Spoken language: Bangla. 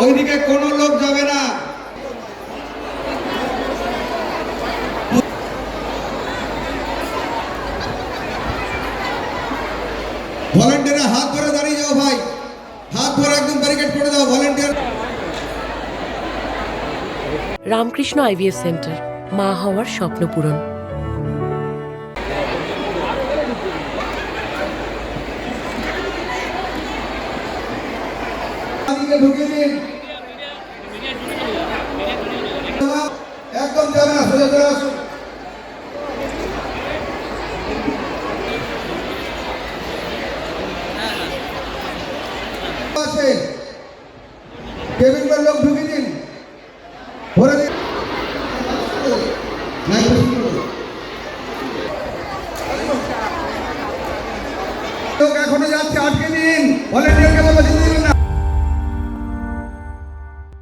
ওইদিকে কোনো লোক যাবে না। ভলান্টিয়ার হাত ধরে দাঁড়িয়ে যাও ভাই, হাত ধরে একদম ব্যারিকেড করে দাও ভলান্টিয়ার। রামকৃষ্ণ আইভিএফ সেন্টার, মা হওয়ার স্বপ্ন পূরণ। ঢুকিয়ে দিন, একদম যাবে না, সোজা চলে আসুন। কেবিনের লোক ঢুকিয়ে দিন, ভরে দিন। লোক এখনো যাচ্ছে, আটকে দিন।